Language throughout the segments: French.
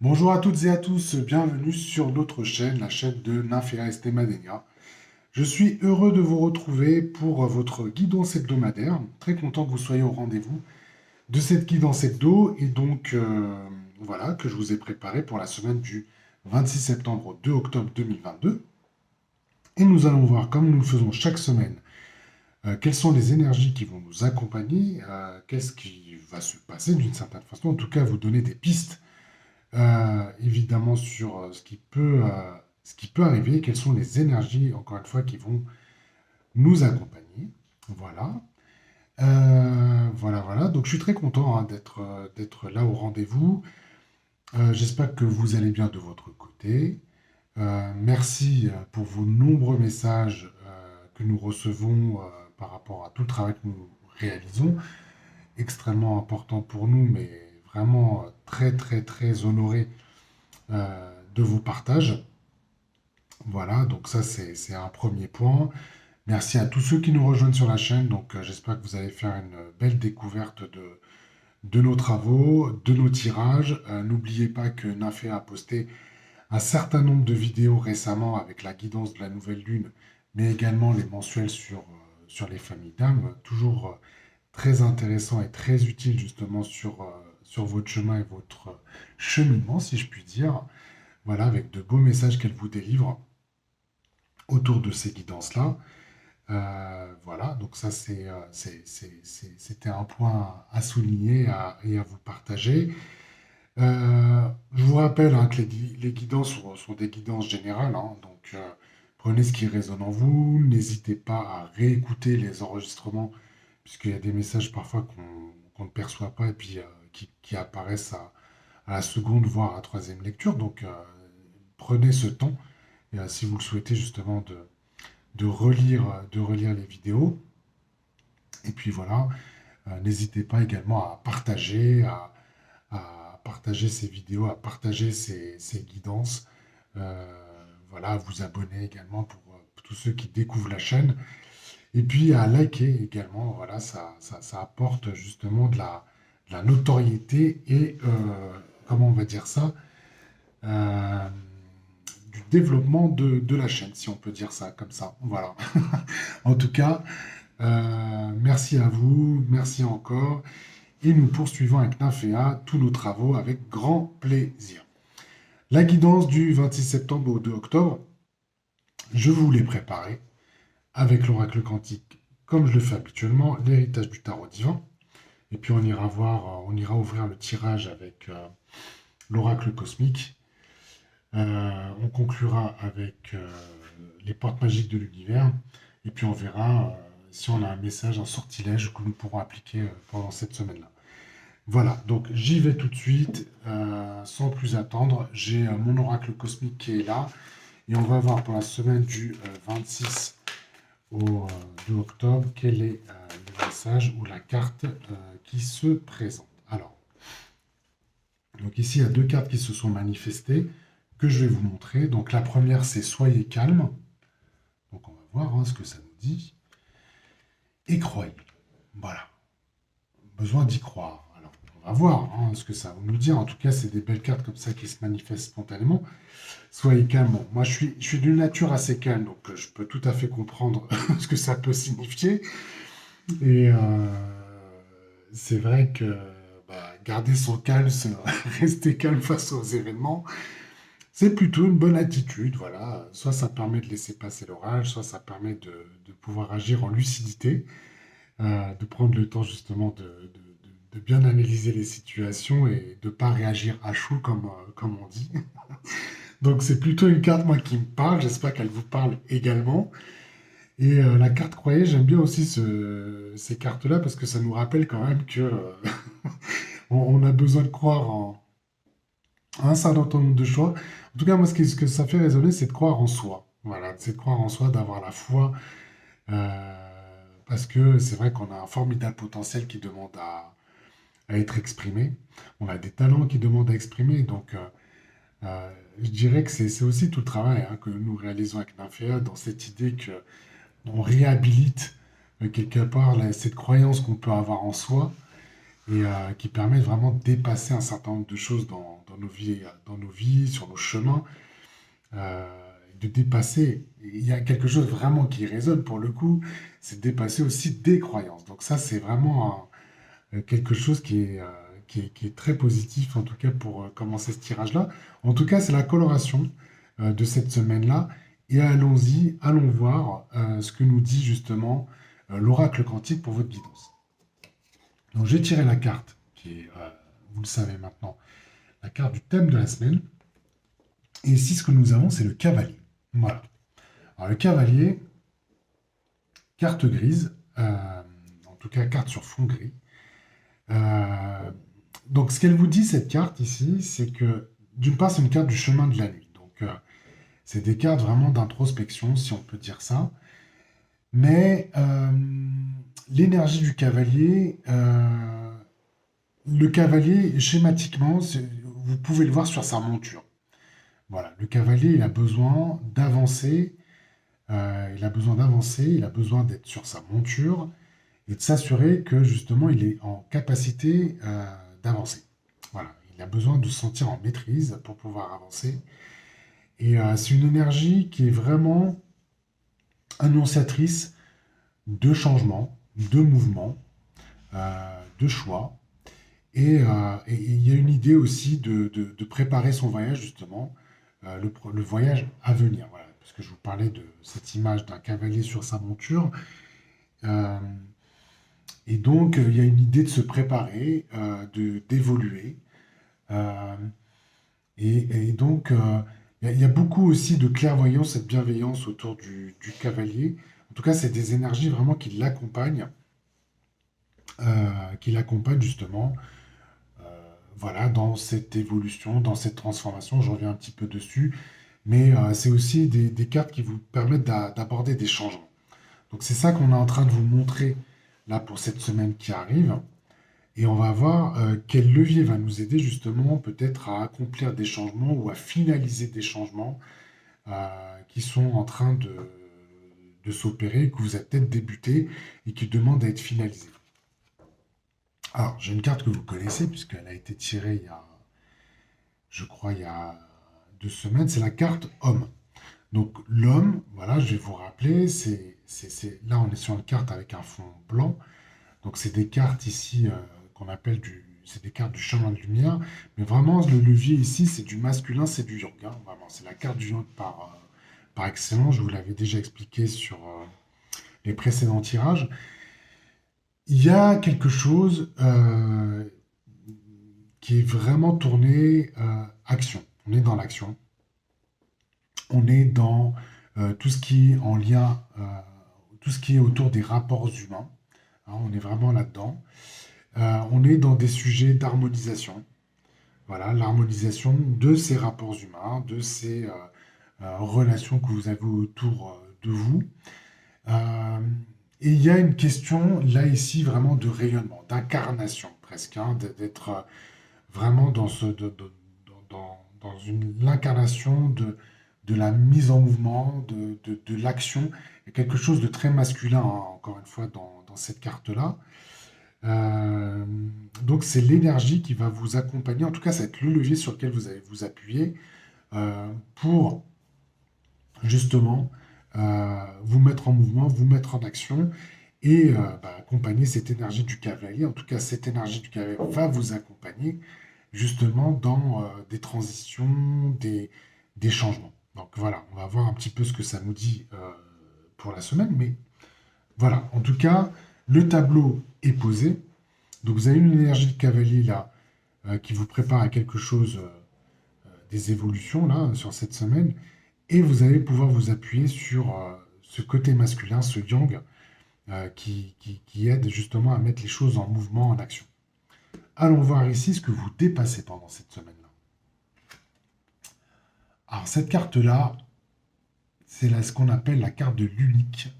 Bonjour à toutes et à tous, bienvenue sur notre chaîne, la chaîne de Nymphéa Estemadenia. Je suis heureux de vous retrouver pour votre guidance hebdomadaire. Très content que vous soyez au rendez-vous de cette guidance hebdo et donc voilà que je vous ai préparé pour la semaine du 26 septembre au 2 octobre 2022. Et nous allons voir, comme nous le faisons chaque semaine, quelles sont les énergies qui vont nous accompagner, qu'est-ce qui va se passer d'une certaine façon, en tout cas vous donner des pistes évidemment sur ce qui peut arriver, quelles sont les énergies, encore une fois, qui vont nous accompagner. Voilà. Voilà. Donc je suis très content d'être là au rendez-vous. J'espère que vous allez bien de votre côté. Merci pour vos nombreux messages que nous recevons par rapport à tout le travail que nous réalisons. Extrêmement important pour nous, mais vraiment très honoré de vos partages. Voilà, donc ça c'est un premier point. Merci à tous ceux qui nous rejoignent sur la chaîne. Donc j'espère que vous allez faire une belle découverte de nos travaux, de nos tirages. N'oubliez pas que Nafé a posté un certain nombre de vidéos récemment avec la guidance de la nouvelle lune, mais également les mensuels sur les familles d'âmes. Toujours très intéressant et très utile justement sur votre chemin et votre cheminement, si je puis dire. Voilà, avec de beaux messages qu'elle vous délivre autour de ces guidances-là. Voilà, donc ça, c'était un point à souligner et à vous partager. Je vous rappelle hein, que les guidances sont des guidances générales, hein, donc prenez ce qui résonne en vous, n'hésitez pas à réécouter les enregistrements, puisqu'il y a des messages parfois qu'on ne perçoit pas et puis qui apparaissent à la seconde, voire à la troisième lecture. Donc prenez ce temps, et, si vous le souhaitez justement, de relire les vidéos. Et puis voilà, n'hésitez pas également à partager, à partager ces vidéos, à partager ces guidances. Euh, voilà, à vous abonner également pour tous ceux qui découvrent la chaîne. Et puis à liker également, voilà, ça apporte justement de la notoriété et, comment on va dire ça, euh, du développement de la chaîne, si on peut dire ça comme ça. Voilà. En tout cas, merci à vous, merci encore. Et nous poursuivons avec Nymphéa tous nos travaux avec grand plaisir. La guidance du 26 septembre au 2 octobre, je vous l'ai préparée avec l'oracle quantique, comme je le fais habituellement, l'héritage du tarot divin. Et puis on ira ouvrir le tirage avec l'oracle cosmique. On conclura avec les portes magiques de l'univers. Et puis on verra si on a un message, un sortilège que nous pourrons appliquer pendant cette semaine-là. Voilà, donc j'y vais tout de suite, sans plus attendre. J'ai mon oracle cosmique qui est là. Et on va voir pour la semaine du 26 au 2 octobre quel est le message ou la carte qui se présente. Alors, donc ici, il y a deux cartes qui se sont manifestées que je vais vous montrer. Donc la première, c'est Soyez calme. Donc on va voir hein, ce que ça nous dit. Et croyez. Voilà. Besoin d'y croire. Alors, on va voir hein, ce que ça va nous dire. En tout cas, c'est des belles cartes comme ça qui se manifestent spontanément. Soyez calme. Bon, moi, je suis d'une nature assez calme, donc je peux tout à fait comprendre ce que ça peut signifier. Et c'est vrai que bah, garder son calme, rester calme face aux événements, c'est plutôt une bonne attitude. Voilà. Soit ça permet de laisser passer l'orage, soit ça permet de pouvoir agir en lucidité, de prendre le temps justement de bien analyser les situations et de ne pas réagir à chaud comme on dit. Donc c'est plutôt une carte moi qui me parle, j'espère qu'elle vous parle également. Et la carte croyez, j'aime bien aussi ces cartes-là parce que ça nous rappelle quand même que on a besoin de croire en un certain nombre de choix. En tout cas, moi, ce que ça fait résonner, c'est de croire en soi. Voilà, c'est de croire en soi, d'avoir la foi, parce que c'est vrai qu'on a un formidable potentiel qui demande à être exprimé. On a des talents qui demandent à exprimer, donc je dirais que c'est aussi tout le travail hein, que nous réalisons avec Nymphéa dans cette idée que on réhabilite quelque part cette croyance qu'on peut avoir en soi et qui permettent vraiment de dépasser un certain nombre de choses dans nos vies, sur nos chemins, euh, de dépasser. Il y a quelque chose vraiment qui résonne pour le coup, c'est de dépasser aussi des croyances. Donc ça, c'est vraiment quelque chose qui est très positif, en tout cas pour commencer ce tirage-là. En tout cas, c'est la coloration de cette semaine-là. Et allons-y, allons voir ce que nous dit justement l'oracle quantique pour votre guidance. Donc j'ai tiré la carte, qui est, vous le savez maintenant, la carte du thème de la semaine. Et ici, ce que nous avons, c'est le cavalier. Voilà. Alors le cavalier, carte grise, en tout cas carte sur fond gris. Euh, donc ce qu'elle vous dit, cette carte ici, c'est que d'une part, c'est une carte du chemin de la nuit. Donc c'est des cartes vraiment d'introspection, si on peut dire ça. Mais l'énergie du cavalier, le cavalier, schématiquement, vous pouvez le voir sur sa monture. Voilà, le cavalier, il a besoin d'avancer, il a besoin d'être sur sa monture et de s'assurer que justement il est en capacité d'avancer. Voilà, il a besoin de se sentir en maîtrise pour pouvoir avancer. Et c'est une énergie qui est vraiment annonciatrice de changement, de mouvement, de choix. Et il y a une idée aussi de préparer son voyage, justement, le voyage à venir. Voilà, puisque je vous parlais de cette image d'un cavalier sur sa monture. Euh, et donc, il y a une idée de se préparer, d'évoluer. Euh, et donc, il y a beaucoup aussi de clairvoyance et de bienveillance autour du cavalier. En tout cas, c'est des énergies vraiment qui l'accompagnent justement voilà, dans cette évolution, dans cette transformation. Je reviens un petit peu dessus. Mais c'est aussi des cartes qui vous permettent d'aborder des changements. Donc c'est ça qu'on est en train de vous montrer là pour cette semaine qui arrive. Et on va voir quel levier va nous aider justement peut-être à accomplir des changements ou à finaliser des changements qui sont en train de s'opérer, que vous avez peut-être débuté et qui demandent à être finalisés. Alors, j'ai une carte que vous connaissez puisqu'elle a été tirée je crois, il y a 2 semaines, c'est la carte homme. Donc l'homme, voilà, je vais vous rappeler, là on est sur une carte avec un fond blanc. Donc c'est des cartes ici qu'on appelle c'est des cartes du chemin de lumière. Mais vraiment le levier ici c'est du masculin, c'est du yang, hein, vraiment, c'est la carte du yang par excellence. Je vous l'avais déjà expliqué sur les précédents tirages. Il y a quelque chose qui est vraiment tourné action. On est dans l'action. On est dans tout ce qui est en lien, tout ce qui est autour des rapports humains. Hein, on est vraiment là-dedans. On est dans des sujets d'harmonisation. Voilà, l'harmonisation de ces rapports humains, de ces relations que vous avez autour de vous. Euh, et il y a une question, là, ici, vraiment de rayonnement, d'incarnation presque, hein, d'être vraiment dans l'incarnation de la mise en mouvement, de l'action. Il y a quelque chose de très masculin, hein, encore une fois, dans cette carte-là. Euh, donc c'est l'énergie qui va vous accompagner, en tout cas, ça va être le levier sur lequel vous allez vous appuyer pour justement vous mettre en mouvement, vous mettre en action et accompagner cette énergie du cavalier. En tout cas, cette énergie du cavalier va vous accompagner justement dans des transitions, des changements. Donc voilà, on va voir un petit peu ce que ça nous dit pour la semaine, mais voilà, en tout cas, le tableau est posé. Donc vous avez une énergie de cavalier là qui vous prépare à quelque chose, des évolutions là sur cette semaine, et vous allez pouvoir vous appuyer sur ce côté masculin, ce yang, qui aide justement à mettre les choses en mouvement, en action. Allons voir ici ce que vous dépassez pendant cette semaine-là. Alors cette carte-là, c'est ce qu'on appelle la carte de l'unique,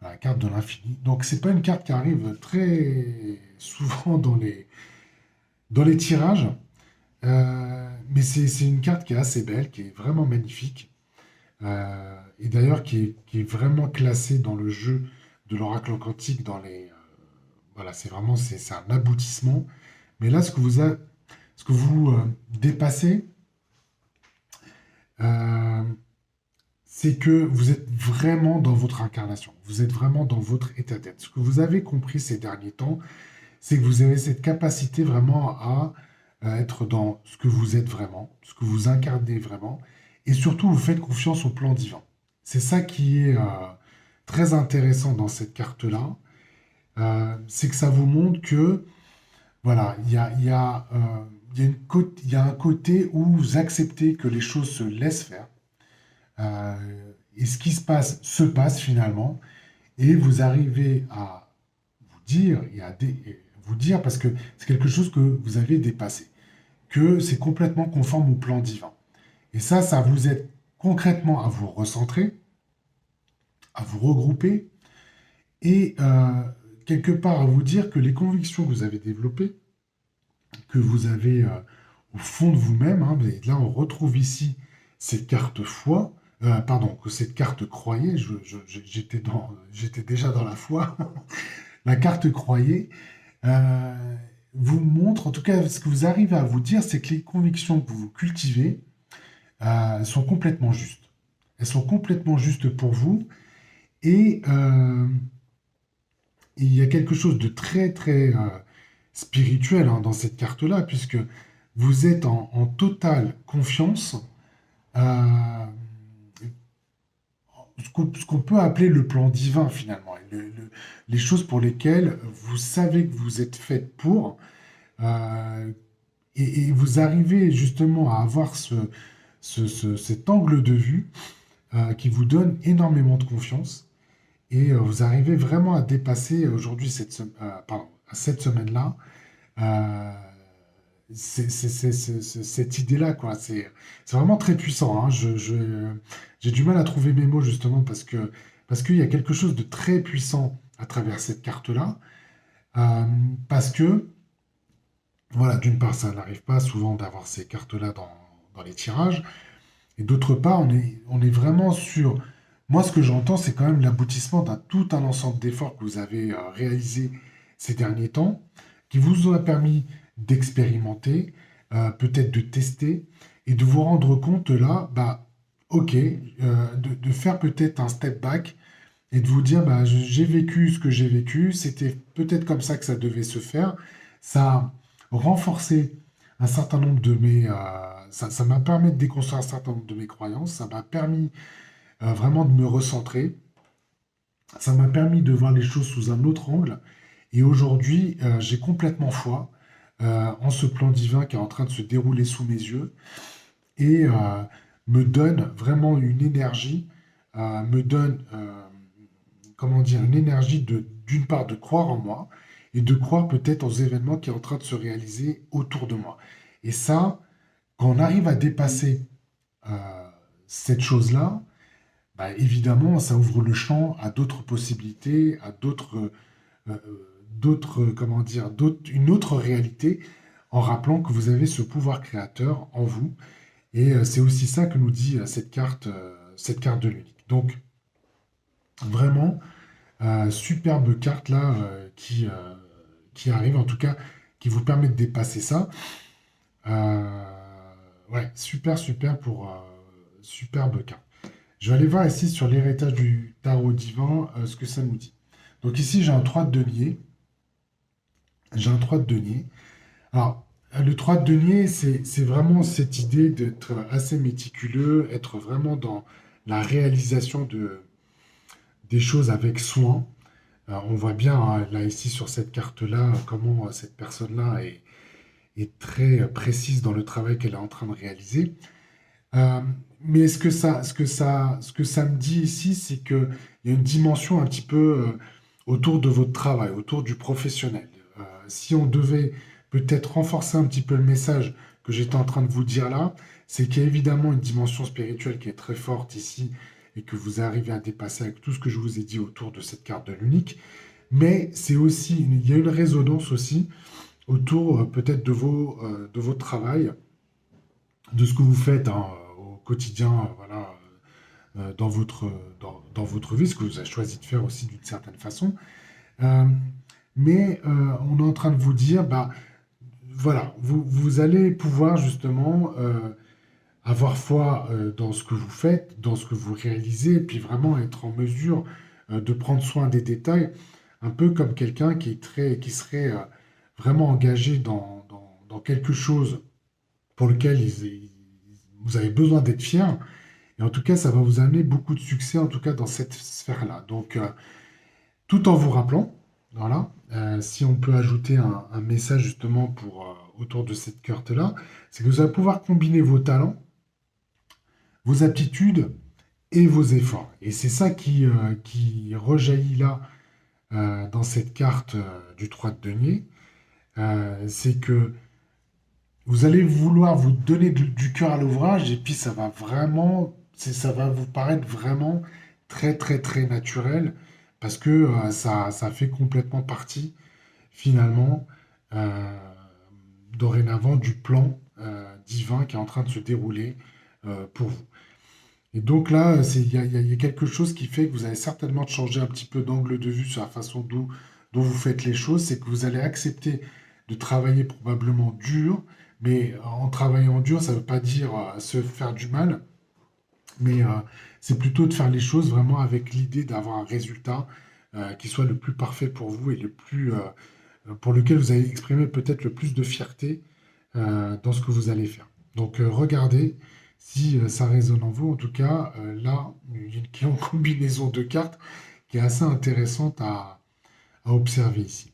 la carte de l'infini. Donc c'est pas une carte qui arrive très souvent dans les tirages, mais c'est une carte qui est assez belle, qui est vraiment magnifique, et d'ailleurs qui est vraiment classée dans le jeu de l'oracle quantique, voilà, c'est un aboutissement. Mais là, ce que vous dépassez, euh, c'est que vous êtes vraiment dans votre incarnation. Vous êtes vraiment dans votre état d'être. Ce que vous avez compris ces derniers temps, c'est que vous avez cette capacité vraiment à être dans ce que vous êtes vraiment, ce que vous incarnez vraiment, et surtout vous faites confiance au plan divin. C'est ça qui est très intéressant dans cette carte-là, c'est que ça vous montre que voilà, il y a un côté où vous acceptez que les choses se laissent faire, et ce qui se passe finalement, et vous arrivez à vous dire, et vous dire parce que c'est quelque chose que vous avez dépassé, que c'est complètement conforme au plan divin. Et ça vous aide concrètement à vous recentrer, à vous regrouper, et quelque part à vous dire que les convictions que vous avez développées, que vous avez au fond de vous-même, hein, et là on retrouve ici cette carte foi, pardon, que cette carte croyait, j'étais déjà dans la foi, la carte croyait, euh, vous montre, en tout cas ce que vous arrivez à vous dire, c'est que les convictions que vous cultivez sont complètement justes. Elles sont complètement justes pour vous, et il y a quelque chose de très très spirituel hein, dans cette carte-là, puisque vous êtes en totale confiance, euh, ce qu'on peut appeler le plan divin finalement, les choses pour lesquelles vous savez que vous êtes faites pour, euh, et vous arrivez justement à avoir cet angle de vue qui vous donne énormément de confiance, et vous arrivez vraiment à dépasser aujourd'hui cette semaine-là, euh, cette idée-là, quoi. C'est vraiment très puissant, hein. J'ai du mal à trouver mes mots justement parce qu'il y a quelque chose de très puissant à travers cette carte-là. Euh, Parce que, voilà, d'une part, ça n'arrive pas souvent d'avoir ces cartes-là dans les tirages. Et d'autre part, on est vraiment sur... Moi, ce que j'entends, c'est quand même l'aboutissement d'un tout un ensemble d'efforts que vous avez réalisés ces derniers temps, qui vous ont permis d'expérimenter, peut-être de tester, et de vous rendre compte là, bah, ok, de faire peut-être un step back et de vous dire, bah, j'ai vécu ce que j'ai vécu, c'était peut-être comme ça que ça devait se faire. Ça a renforcé un certain nombre de ça m'a permis de déconstruire un certain nombre de mes croyances, ça m'a permis vraiment de me recentrer, ça m'a permis de voir les choses sous un autre angle. Et aujourd'hui, j'ai complètement foi en ce plan divin qui est en train de se dérouler sous mes yeux, et me donne vraiment une énergie, me donne, comment dire, une énergie d'une part de croire en moi et de croire peut-être aux événements qui sont en train de se réaliser autour de moi. Et ça, quand on arrive à dépasser cette chose-là, bah, évidemment, ça ouvre le champ à d'autres possibilités, à comment dire, une autre réalité, en rappelant que vous avez ce pouvoir créateur en vous. Et c'est aussi ça que nous dit cette carte de l'unique. Donc, vraiment, superbe carte là qui arrive, en tout cas, qui vous permet de dépasser ça. Euh, ouais, super pour superbe carte. Je vais aller voir ici sur l'héritage du tarot divin ce que ça nous dit. Donc ici, j'ai un 3 de denier. J'ai un 3 de denier. Alors, le 3 de denier, c'est vraiment cette idée d'être assez méticuleux, être vraiment dans la réalisation des choses avec soin. On voit bien, hein, là, ici, sur cette carte-là, comment cette personne-là est très précise dans le travail qu'elle est en train de réaliser. Euh, mais ce que ça me dit ici, c'est qu'il y a une dimension un petit peu autour de votre travail, autour du professionnel. Si on devait peut-être renforcer un petit peu le message que j'étais en train de vous dire là, c'est qu'il y a évidemment une dimension spirituelle qui est très forte ici et que vous arrivez à dépasser avec tout ce que je vous ai dit autour de cette carte de l'unique. Mais c'est aussi, il y a une résonance aussi autour peut-être de votre travail, de ce que vous faites hein, au quotidien, voilà, dans votre vie, ce que vous avez choisi de faire aussi d'une certaine façon. Euh, mais on est en train de vous dire, bah, voilà, vous allez pouvoir justement avoir foi dans ce que vous faites, dans ce que vous réalisez, et puis vraiment être en mesure de prendre soin des détails, un peu comme quelqu'un qui serait vraiment engagé dans quelque chose pour lequel vous avez besoin d'être fier. Et en tout cas, ça va vous amener beaucoup de succès, en tout cas dans cette sphère-là. Donc, tout en vous rappelant, voilà, si on peut ajouter un message justement autour de cette carte-là, c'est que vous allez pouvoir combiner vos talents, vos aptitudes et vos efforts. Et c'est ça qui rejaillit là dans cette carte du 3 de denier. C'est que vous allez vouloir vous donner du cœur à l'ouvrage et puis ça va vraiment, ça va vous paraître vraiment très très très naturel parce que ça fait complètement partie finalement euh, dorénavant du plan divin qui est en train de se dérouler pour vous. Et donc là, il y a quelque chose qui fait que vous allez certainement changer un petit peu d'angle de vue sur la façon dont vous faites les choses. C'est que vous allez accepter de travailler probablement dur, mais en travaillant dur, ça ne veut pas dire se faire du mal, mais c'est plutôt de faire les choses vraiment avec l'idée d'avoir un résultat qui soit le plus parfait pour vous et pour lequel vous allez exprimer peut-être le plus de fierté dans ce que vous allez faire. Donc regardez si ça résonne en vous. En tout cas, là, il y a une combinaison de cartes qui est assez intéressante à observer ici.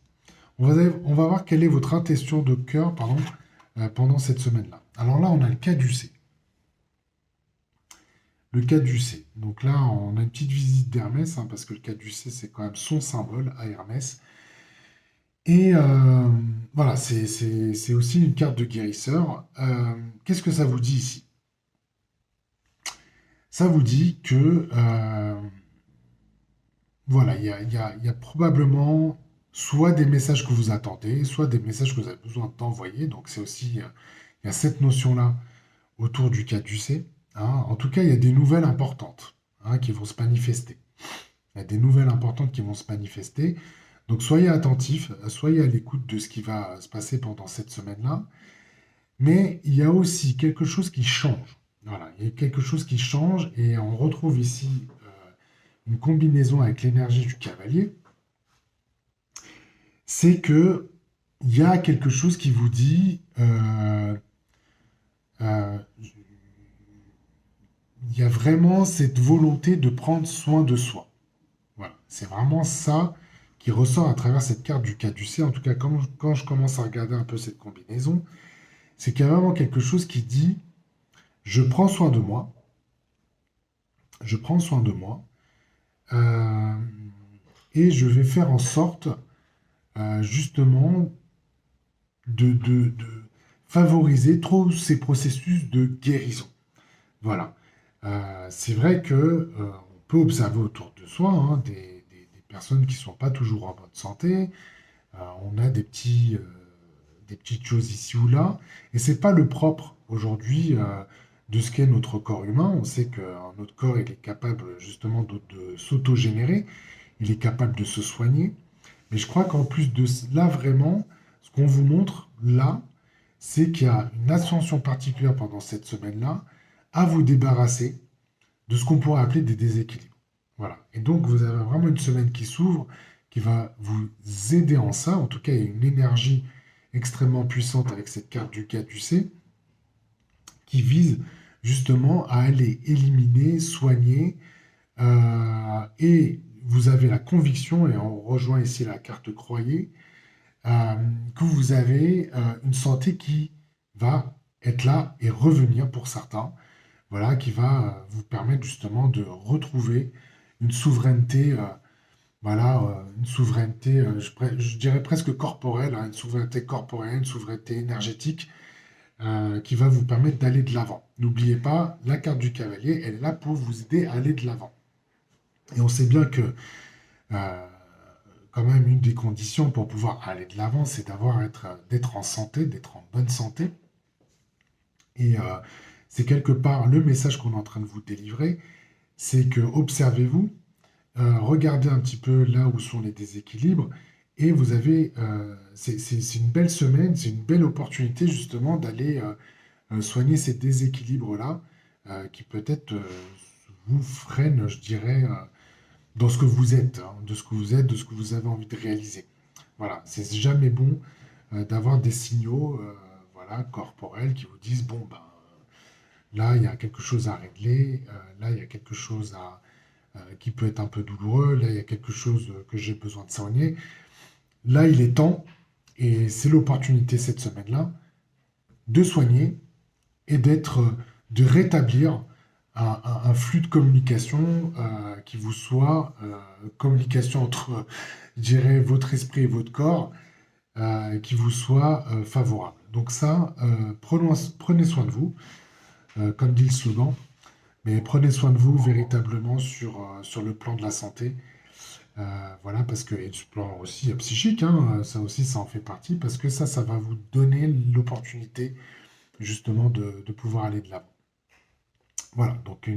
On va voir quelle est votre intention de cœur pardon, pendant cette semaine-là. Alors là, on a le caducée. Le caducée. Donc là, on a une petite visite d'Hermès, hein, parce que le caducée, c'est quand même son symbole à Hermès. Et voilà, c'est aussi une carte de guérisseur. Qu'est-ce que ça vous dit ici? Ça vous dit que voilà, il y a probablement soit des messages que vous attendez, soit des messages que vous avez besoin d'envoyer. Donc c'est aussi, il y a cette notion-là autour du caducée. Hein. En tout cas, il y a des nouvelles importantes hein, qui vont se manifester. Il y a des nouvelles importantes qui vont se manifester. Donc soyez attentifs, soyez à l'écoute de ce qui va se passer pendant cette semaine-là. Mais il y a aussi quelque chose qui change. Voilà, il y a quelque chose qui change et on retrouve ici une combinaison avec l'énergie du cavalier. C'est que il y a quelque chose qui vous dit euh, il y a vraiment cette volonté de prendre soin de soi. Voilà, c'est vraiment ça qui ressort à travers cette carte du caducée. En tout cas, quand je commence à regarder un peu cette combinaison, c'est qu'il y a vraiment quelque chose qui dit je prends soin de moi, je prends soin de moi, euh, et je vais faire en sorte justement de favoriser tous ces processus de guérison. Voilà. C'est vrai que on peut observer autour de soi hein, des personnes qui ne sont pas toujours en bonne santé. On a des petites choses ici ou là. Et c'est pas le propre aujourd'hui de ce qu'est notre corps humain. On sait que notre corps il est capable justement de s'auto-générer. Il est capable de se soigner. Mais je crois qu'en plus de cela, vraiment, ce qu'on vous montre là, c'est qu'il y a une ascension particulière pendant cette semaine-là à vous débarrasser de ce qu'on pourrait appeler des déséquilibres. Voilà. Et donc, vous avez vraiment une semaine qui s'ouvre, qui va vous aider en ça. En tout cas, il y a une énergie extrêmement puissante avec cette carte du caducée qui vise justement à aller éliminer, soigner, et vous avez la conviction, et on rejoint ici la carte croyez, euh, que vous avez une santé qui va être là et revenir pour certains, voilà, qui va vous permettre justement de retrouver une souveraineté, voilà, une souveraineté, je dirais presque corporelle, hein, une souveraineté corporelle, une souveraineté énergétique, qui va vous permettre d'aller de l'avant. N'oubliez pas, la carte du cavalier, elle est là pour vous aider à aller de l'avant. Et on sait bien que euh, quand même une des conditions pour pouvoir aller de l'avant, c'est d'être en santé, d'être en bonne santé. Et c'est quelque part le message qu'on est en train de vous délivrer, c'est que observez-vous, regardez un petit peu là où sont les déséquilibres Et vous avez, c'est une belle semaine, c'est une belle opportunité justement d'aller soigner ces déséquilibres-là qui peut-être vous freinent, je dirais, dans ce que vous êtes, hein, de ce que vous êtes, de ce que vous avez envie de réaliser. Voilà, c'est jamais bon d'avoir des signaux voilà, corporels qui vous disent, bon, ben, là, il y a quelque chose à régler, là, il y a quelque chose qui peut être un peu douloureux, là, il y a quelque chose que j'ai besoin de soigner. Là, il est temps, et c'est l'opportunité cette semaine-là, de soigner et de rétablir un flux de communication qui vous soit communication entre, je dirais, votre esprit et votre corps, qui vous soit favorable. Donc ça, prenez soin de vous, comme dit le slogan, mais prenez soin de vous véritablement sur le plan de la santé. Voilà, parce que, et du plan aussi psychique, hein, ça aussi, ça en fait partie, parce que ça va vous donner l'opportunité justement de pouvoir aller de l'avant. Voilà, donc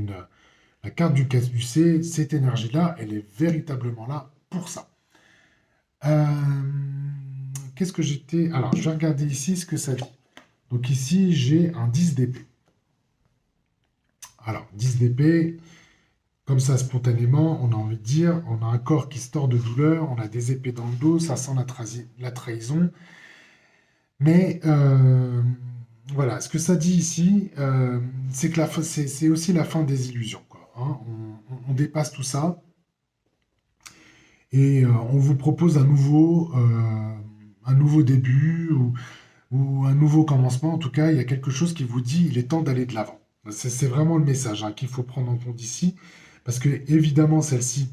la carte du casse-du-C, cette énergie-là, elle est véritablement là pour ça. Qu'est-ce que j'étais... Alors, je vais regarder ici ce que ça dit. Donc ici, j'ai un 10 d'épée. Alors, 10 d'épée, comme ça, spontanément, on a envie de dire, on a un corps qui se tord de douleur, on a des épées dans le dos, ça sent la trahison. Mais voilà, ce que ça dit ici, c'est que c'est aussi la fin des illusions, quoi, hein. On dépasse tout ça et on vous propose un nouveau début ou un nouveau commencement. En tout cas, il y a quelque chose qui vous dit il est temps d'aller de l'avant. C'est vraiment le message hein, qu'il faut prendre en compte ici, parce que évidemment, celle-ci,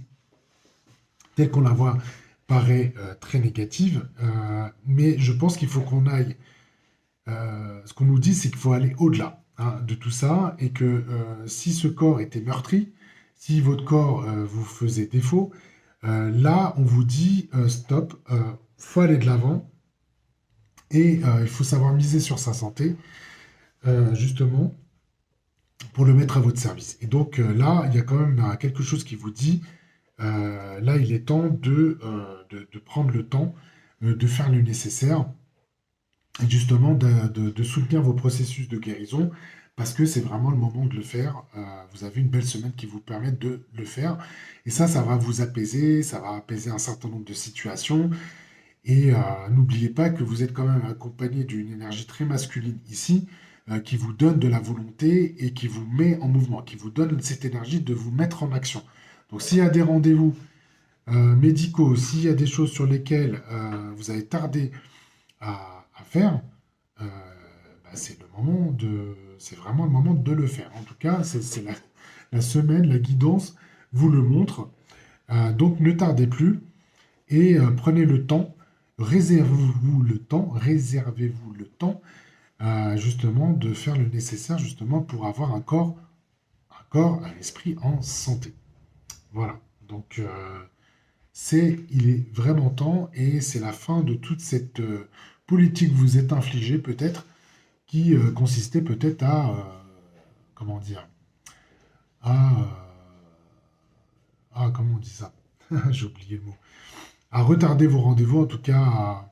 telle qu'on la voit, paraît très négative, mais je pense qu'il faut qu'on aille ce qu'on nous dit, c'est qu'il faut aller au-delà hein, de tout ça et que si ce corps était meurtri, si votre corps vous faisait défaut, là, on vous dit stop, faut aller de l'avant et il faut savoir miser sur sa santé, justement, pour le mettre à votre service. Et donc là, il y a quand même quelque chose qui vous dit, là, il est temps de prendre le temps de faire le nécessaire et justement de soutenir vos processus de guérison parce que c'est vraiment le moment de le faire. Vous avez une belle semaine qui vous permet de le faire. Et ça va vous apaiser, ça va apaiser un certain nombre de situations. Et n'oubliez pas que vous êtes quand même accompagné d'une énergie très masculine ici, qui vous donne de la volonté et qui vous met en mouvement, qui vous donne cette énergie de vous mettre en action. Donc s'il y a des rendez-vous médicaux, s'il y a des choses sur lesquelles vous avez tardé à faire, euh, bah, c'est vraiment le moment de le faire. En tout cas, c'est la semaine, la guidance vous le montre. Donc ne tardez plus et prenez le temps, réservez-vous le temps justement de faire le nécessaire justement pour avoir un esprit en santé. Voilà. Donc il est vraiment temps et c'est la fin de toute cette politique que vous êtes infligée peut-être, qui consistait peut-être à, comment dire, à, comment on dit ça? J'ai oublié le mot. À retarder vos rendez-vous, en tout cas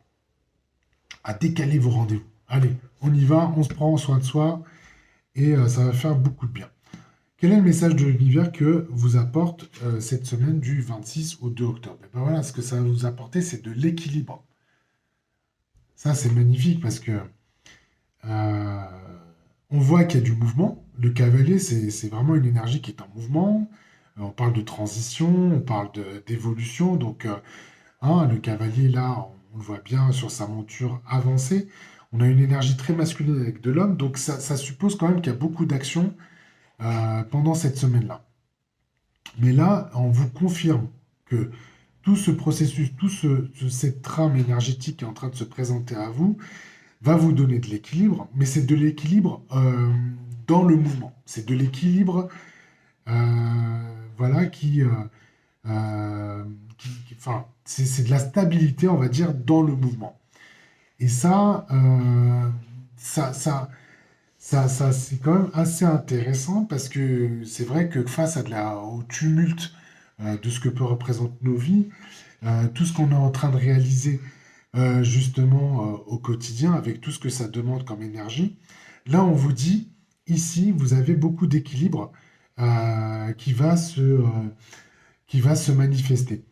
à décaler vos rendez-vous. Allez, on y va, on se prend soin de soi et ça va faire beaucoup de bien. Quel est le message de l'univers que vous apporte cette semaine du 26 au 2 octobre? Et ben voilà, ce que ça va vous apporter, c'est de l'équilibre. Ça, c'est magnifique parce que euh, on voit qu'il y a du mouvement. Le cavalier, c'est vraiment une énergie qui est en mouvement. On parle de transition, on parle d'évolution. Donc, hein, le cavalier, là, on le voit bien sur sa monture avancée. On a une énergie très masculine avec de l'homme. Donc, ça suppose quand même qu'il y a beaucoup d'actions pendant cette semaine-là. Mais là, on vous confirme que tout ce processus, cette trame énergétique qui est en train de se présenter à vous, va vous donner de l'équilibre, mais c'est de l'équilibre dans le mouvement. C'est de l'équilibre voilà, enfin, c'est de la stabilité, on va dire, dans le mouvement. Et ça, ça, c'est quand même assez intéressant parce que c'est vrai que face au tumulte de ce que peut représenter nos vies, tout ce qu'on est en train de réaliser justement au quotidien, avec tout ce que ça demande comme énergie. Là, on vous dit, ici, vous avez beaucoup d'équilibre qui va se manifester.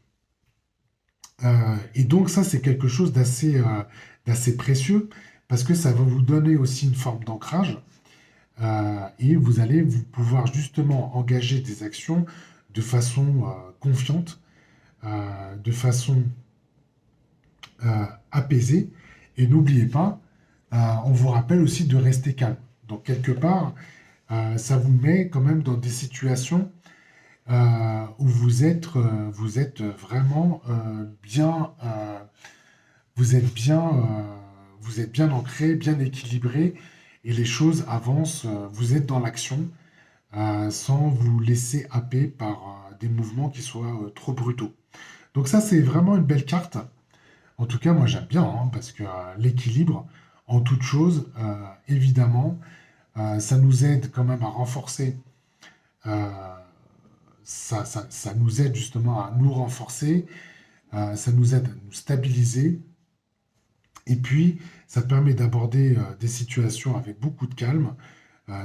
Et donc ça, c'est quelque chose d'assez précieux parce que ça va vous donner aussi une forme d'ancrage et vous allez vous pouvoir justement engager des actions de façon confiante, de façon apaisée. Et n'oubliez pas, on vous rappelle aussi de rester calme. Donc quelque part, ça vous met quand même dans des situations où vous êtes vraiment bien, vous êtes bien ancré, bien équilibré, et les choses avancent. Vous êtes dans l'action sans vous laisser happer par des mouvements qui soient trop brutaux. Donc ça, c'est vraiment une belle carte. En tout cas, moi j'aime bien hein, parce que l'équilibre en toute chose, évidemment, ça nous aide quand même à renforcer euh, ça nous aide justement à nous renforcer, ça nous aide à nous stabiliser, et puis ça permet d'aborder des situations avec beaucoup de calme,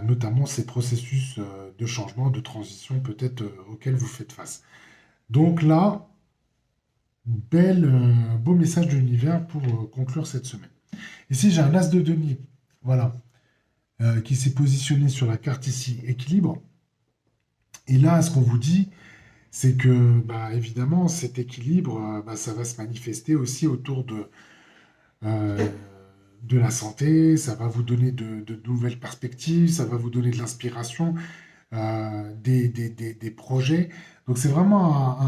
notamment ces processus de changement, de transition peut-être auxquels vous faites face. Donc là, beau message de l'univers pour conclure cette semaine. Ici, j'ai un as de denier, voilà, qui s'est positionné sur la carte ici, équilibre. Et là, ce qu'on vous dit, c'est que, bah, évidemment, cet équilibre, bah, ça va se manifester aussi autour euh, de la santé, ça va vous donner de nouvelles perspectives, ça va vous donner de l'inspiration, des projets. Donc c'est vraiment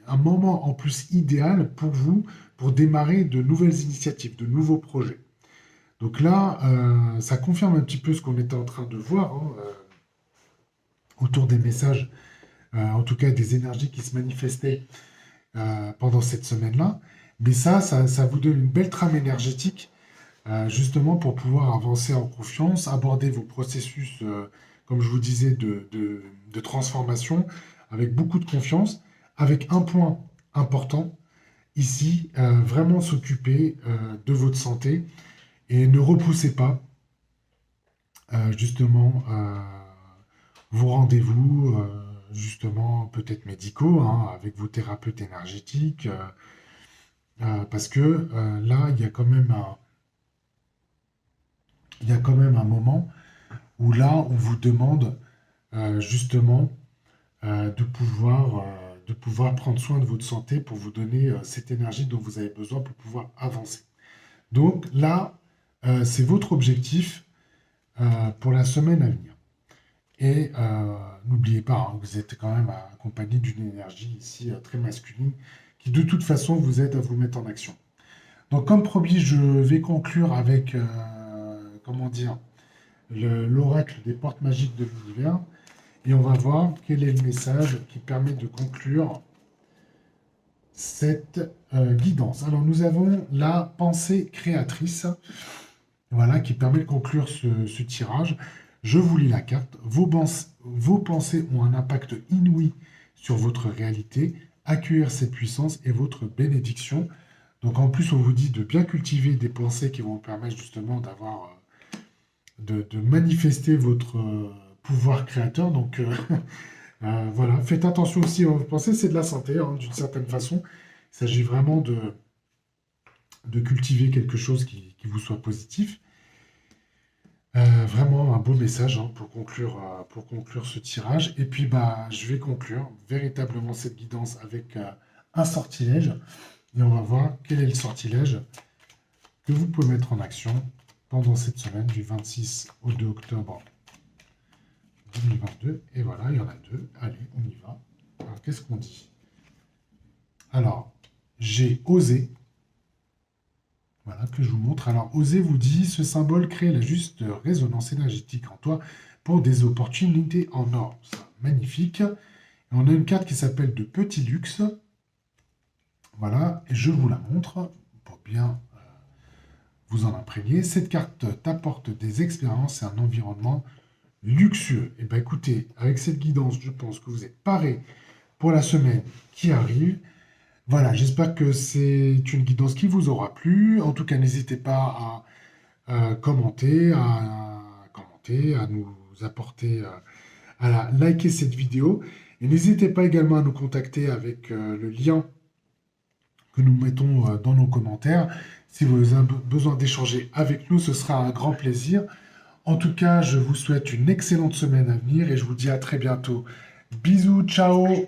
un moment en plus idéal pour vous, pour démarrer de nouvelles initiatives, de nouveaux projets. Donc là, ça confirme un petit peu ce qu'on était en train de voir hein, autour des messages, en tout cas des énergies qui se manifestaient pendant cette semaine-là. Mais ça vous donne une belle trame énergétique, justement pour pouvoir avancer en confiance, aborder vos processus, comme je vous disais, de transformation avec beaucoup de confiance, avec un point important ici, vraiment s'occuper de votre santé et ne repoussez pas justement vos rendez-vous, justement peut-être médicaux, hein, avec vos thérapeutes énergétiques. Parce que là, il y a quand même un moment où là, on vous demande justement de pouvoir prendre soin de votre santé pour vous donner cette énergie dont vous avez besoin pour pouvoir avancer. Donc là, c'est votre objectif pour la semaine à venir. Et n'oubliez pas, hein, vous êtes quand même accompagné d'une énergie ici très masculine qui de toute façon vous aide à vous mettre en action. Donc, comme promis, je vais conclure avec, comment dire, l'oracle des portes magiques de l'univers. Et on va voir quel est le message qui permet de conclure cette guidance. Alors, nous avons la pensée créatrice, voilà, qui permet de conclure ce tirage. Je vous lis la carte. Vos pensées ont un impact inouï sur votre réalité. Accueillir cette puissance est votre bénédiction. Donc en plus, on vous dit de bien cultiver des pensées qui vont vous permettre justement de manifester votre pouvoir créateur. Donc voilà, faites attention aussi à vos pensées, c'est de la santé hein, d'une certaine façon. Il s'agit vraiment de cultiver quelque chose qui vous soit positif. Vraiment un beau message hein, pour conclure ce tirage. Et puis bah, je vais conclure véritablement cette guidance avec un sortilège. Et on va voir quel est le sortilège que vous pouvez mettre en action pendant cette semaine du 26 au 2 octobre 2022. Et voilà, il y en a deux. Allez, on y va. Alors, qu'est-ce qu'on dit? Alors, j'ai osé. Voilà, que je vous montre. Alors, osez vous dit, ce symbole crée la juste résonance énergétique en toi pour des opportunités en or. Ça, magnifique. Et on a une carte qui s'appelle de Petit Luxe. Voilà, et je vous la montre pour bien vous en imprégner. Cette carte t'apporte des expériences et un environnement luxueux. Et bien écoutez, avec cette guidance, je pense que vous êtes paré pour la semaine qui arrive. Voilà, j'espère que c'est une guidance qui vous aura plu. En tout cas, n'hésitez pas à commenter, à nous apporter, liker cette vidéo. Et n'hésitez pas également à nous contacter avec le lien que nous mettons dans nos commentaires. Si vous avez besoin d'échanger avec nous, ce sera un grand plaisir. En tout cas, je vous souhaite une excellente semaine à venir et je vous dis à très bientôt. Bisous, ciao!